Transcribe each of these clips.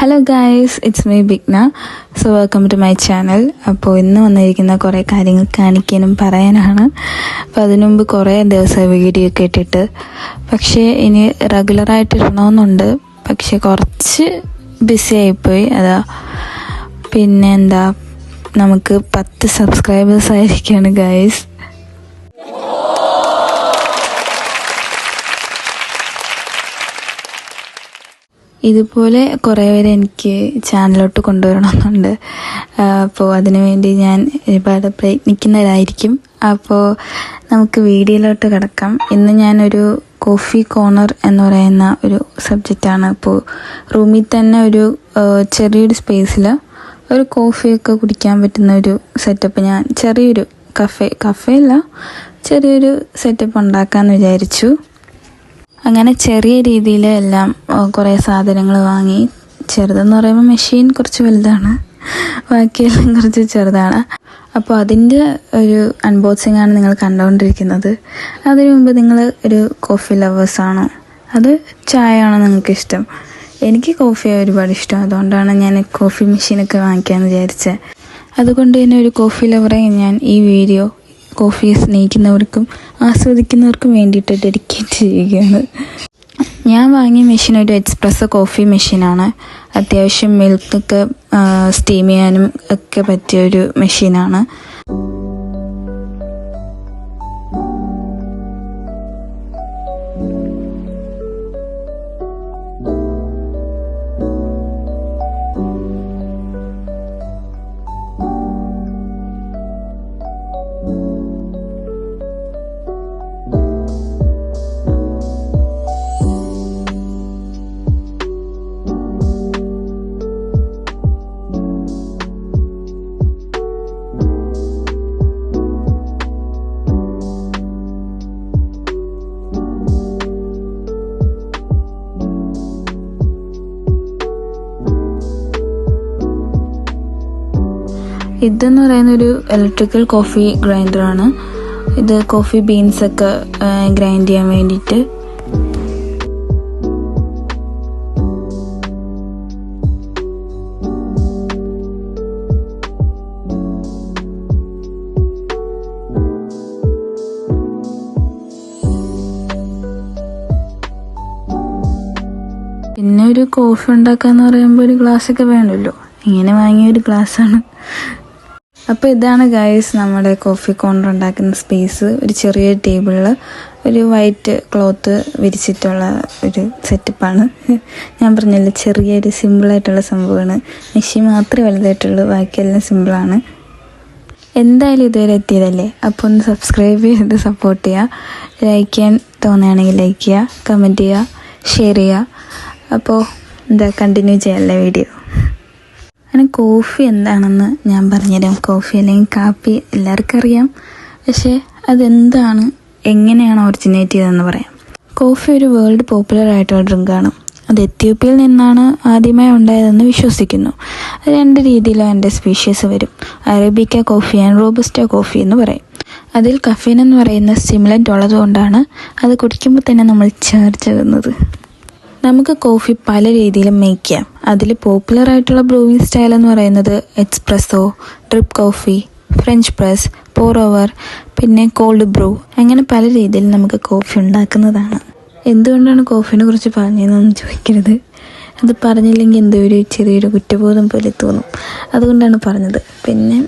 Hello guys, it's me Bigna. So welcome to my channel. അപ്പോൾ ഇന്ന് വന്നിരിക്കുന്ന കുറേ കാര്യങ്ങൾ കാണിക്കാനും പറയാനാണ്. അപ്പോൾ അതിനു മുമ്പ് കുറേ ദിവസം വീഡിയോ ഒക്കെ ഇട്ടിട്ട്, പക്ഷേ ഇനി റെഗുലറായിട്ട് ഇടണമെന്നുണ്ട്. പക്ഷെ കുറച്ച് ബിസി ആയിപ്പോയി. അതാ പിന്നെ എന്താ, നമുക്ക് 10 സബ്സ്ക്രൈബേഴ്സ് ആയിരിക്കുകയാണ് ഗായ്സ്. ഇതുപോലെ കുറേ പേര് എനിക്ക് ചാനലിലോട്ട് കൊണ്ടുവരണമെന്നുണ്ട്. അപ്പോൾ അതിനുവേണ്ടി ഞാൻ ഒരുപാട് പ്രയത്നിക്കുന്നതായിരിക്കും. അപ്പോൾ നമുക്ക് വീഡിയോയിലോട്ട് കിടക്കാം. ഇന്ന് ഞാനൊരു കോഫി കോർണർ എന്ന് പറയുന്ന ഒരു സബ്ജക്റ്റാണ്. അപ്പോൾ റൂമിൽ തന്നെ ഒരു ചെറിയൊരു സ്പേസിൽ ഒരു കോഫിയൊക്കെ കുടിക്കാൻ പറ്റുന്ന ഒരു സെറ്റപ്പ്, ഞാൻ ചെറിയൊരു കഫേയല്ല, ചെറിയൊരു സെറ്റപ്പ് ഉണ്ടാക്കാമെന്ന് വിചാരിച്ചു. അങ്ങനെ ചെറിയ രീതിയിൽ എല്ലാം കുറേ സാധനങ്ങൾ വാങ്ങി. ചെറുതെന്ന് പറയുമ്പോൾ മെഷീൻ കുറച്ച് വലുതാണ്, ബാക്കിയെല്ലാം കുറച്ച് ചെറുതാണ്. അപ്പോൾ അതിൻ്റെ ഒരു അൺബോക്സിംഗ് ആണ് നിങ്ങൾ കണ്ടുകൊണ്ടിരിക്കുന്നത്. അതിനു മുമ്പ് നിങ്ങൾ ഒരു കോഫി ലവേഴ്സാണോ, അത് ചായ ആണോ നിങ്ങൾക്ക് ഇഷ്ടം? എനിക്ക് കോഫി ഒരുപാട് ഇഷ്ടം, അതുകൊണ്ടാണ് ഞാൻ കോഫി മെഷീനൊക്കെ വാങ്ങിക്കാമെന്ന് വിചാരിച്ചത്. അതുകൊണ്ട് തന്നെ ഒരു കോഫി ലവറെ ഞാൻ ഈ വീഡിയോ കോഫിയെ സ്നേഹിക്കുന്നവർക്കും ആസ്വദിക്കുന്നവർക്കും വേണ്ടിയിട്ട് ഡെഡിക്കേറ്റ് ചെയ്യുകയാണ്. ഞാൻ വാങ്ങിയ മെഷീൻ ഒരു എക്സ്പ്രസ്സോ കോഫി മെഷീനാണ്. അത്യാവശ്യം മിൽക്കൊക്കെ സ്റ്റീം ചെയ്യാനും ഒക്കെ പറ്റിയ ഒരു മെഷീനാണ്. ഇതെന്ന് പറയുന്നൊരു ഇലക്ട്രിക്കൽ കോഫി ഗ്രൈൻഡറാണ്. ഇത് കോഫി ബീൻസൊക്കെ ഗ്രൈൻഡ് ചെയ്യാൻ വേണ്ടിയിട്ട്. പിന്നെ ഒരു കോഫി ഉണ്ടാക്കാന്ന് പറയുമ്പോൾ ഒരു ഗ്ലാസ്സൊക്കെ വേണമല്ലോ. ഇങ്ങനെ വാങ്ങിയ ഒരു ഗ്ലാസ്സാണ്. അപ്പോൾ ഇതാണ് ഗൈസ് നമ്മുടെ കോഫി കോർണർ ഉണ്ടാക്കുന്ന സ്പേസ്. ഒരു ചെറിയ ടേബിളിൽ ഒരു വൈറ്റ് ക്ലോത്ത് വിരിച്ചിട്ടുള്ള ഒരു സെറ്റപ്പാണ്. ഞാൻ പറഞ്ഞല്ലോ, ചെറിയൊരു സിമ്പിളായിട്ടുള്ള സംഭവമാണ്. മെഷീൻ മാത്രമേ വലുതായിട്ടുള്ളൂ, ബാക്കിയെല്ലാം സിമ്പിളാണ്. എന്തായാലും ഇതുവരെ എത്തിയതല്ലേ, അപ്പോൾ ഒന്ന് സബ്സ്ക്രൈബ് ചെയ്ത് സപ്പോർട്ട് ചെയ്യുക. ലൈക്ക് ചെയ്യാൻ തോന്നുകയാണെങ്കിൽ ലൈക്ക് ചെയ്യുക, കമൻറ്റ് ചെയ്യുക, ഷെയർ ചെയ്യുക. അപ്പോൾ കണ്ടിന്യൂ ചെയ്യാമല്ലേ വീഡിയോ. അങ്ങനെ കോഫി എന്താണെന്ന് ഞാൻ പറഞ്ഞുതരാം. കോഫി അല്ലെങ്കിൽ കാപ്പി എല്ലാവർക്കും അറിയാം, പക്ഷേ അതെന്താണ്, എങ്ങനെയാണ് ഒറിജിനേറ്റ് ചെയ്തതെന്ന് പറയാം. കോഫി ഒരു വേൾഡ് പോപ്പുലർ ആയിട്ടുള്ള ഡ്രിങ്കാണ്. അത് എത്യോപ്യയിൽ നിന്നാണ് ആദ്യമായി ഉണ്ടായതെന്ന് വിശ്വസിക്കുന്നു. 2 രീതിയിലും അതിൻ്റെ സ്പീഷ്യസ് വരും. അറേബിക്ക കോഫി ആൻഡ് റോബസ്റ്റ കോഫി എന്ന് പറയും. അതിൽ കഫീൻ എന്ന് പറയുന്ന സ്റ്റിമുലൻ്റ് ഉള്ളതുകൊണ്ടാണ് അത് കുടിക്കുമ്പോൾ തന്നെ നമ്മൾ ചേർച്ചകുന്നത്. നമുക്ക് കോഫി പല രീതിയിലും മേക്ക് ചെയ്യാം. അതിൽ പോപ്പുലർ ആയിട്ടുള്ള ബ്രൂവിങ് സ്റ്റൈൽ എന്ന് പറയുന്നത് espresso, drip coffee, French press, pour over, പിന്നെ കോൾഡ് ബ്രൂ, അങ്ങനെ പല രീതിയിൽ നമുക്ക് കോഫി ഉണ്ടാക്കുന്നതാണ്. എന്തുകൊണ്ടാണ് കോഫിനെ കുറിച്ച് പറഞ്ഞതെന്നൊന്നും ചോദിക്കരുത്. അത് പറഞ്ഞില്ലെങ്കിൽ എന്തോ ഒരു ചെറിയൊരു കുറ്റബോധം പോലെ തോന്നും, അതുകൊണ്ടാണ് പറഞ്ഞത്. പിന്നെ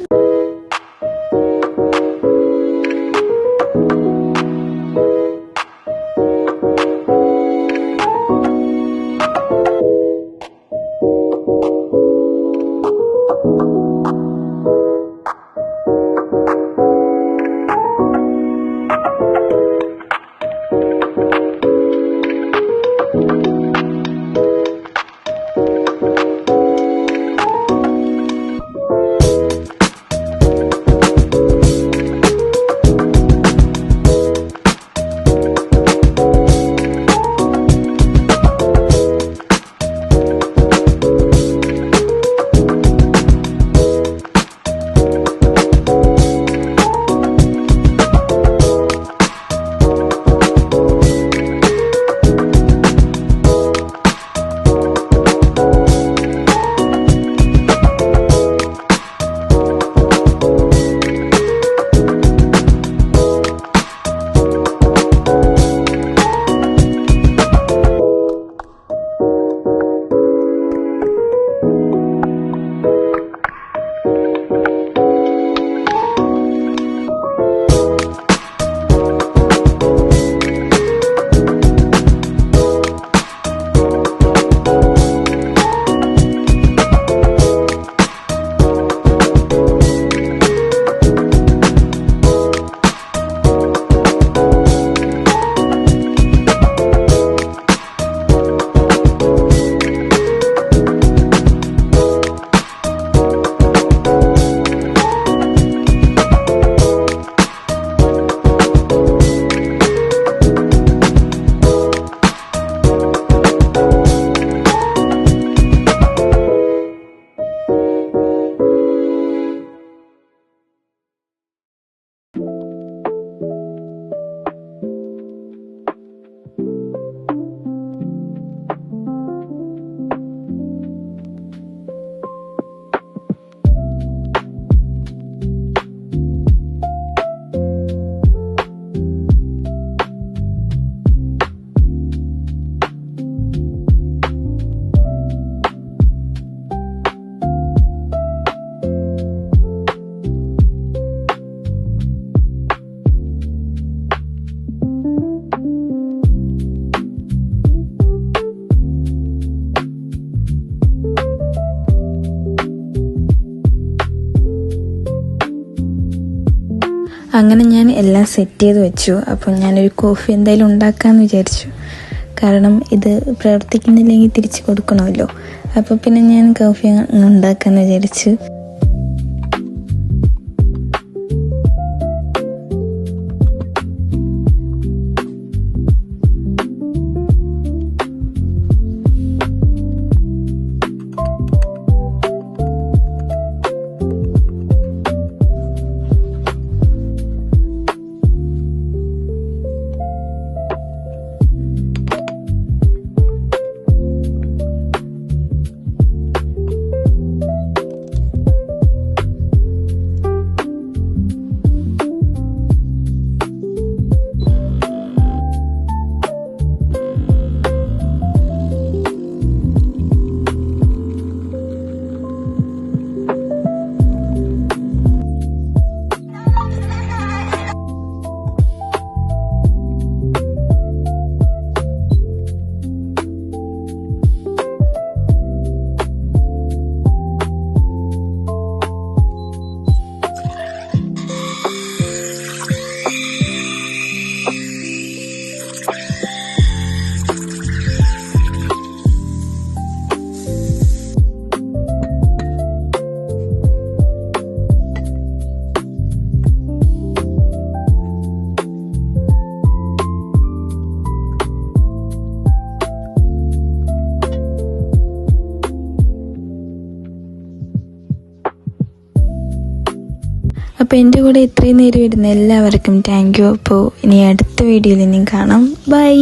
അങ്ങനെ ഞാൻ എല്ലാം സെറ്റ് ചെയ്ത് വെച്ചു. അപ്പോൾ ഞാനൊരു കോഫി എന്തായാലും ഉണ്ടാക്കാമെന്ന് വിചാരിച്ചു. കാരണം ഇത് പ്രവർത്തിക്കുന്നില്ലെങ്കിൽ തിരിച്ച് കൊടുക്കണമല്ലോ. അപ്പോൾ പിന്നെ ഞാൻ കോഫി ഉണ്ടാക്കാമെന്ന് വിചാരിച്ചു. അപ്പോൾ എൻ്റെ കൂടെ ഇത്രയും നേരം ഇരുന്ന എല്ലാവർക്കും താങ്ക് യു. അപ്പോൾ ഇനി അടുത്ത വീഡിയോയിൽ ഇനിയും കാണാം. ബൈ.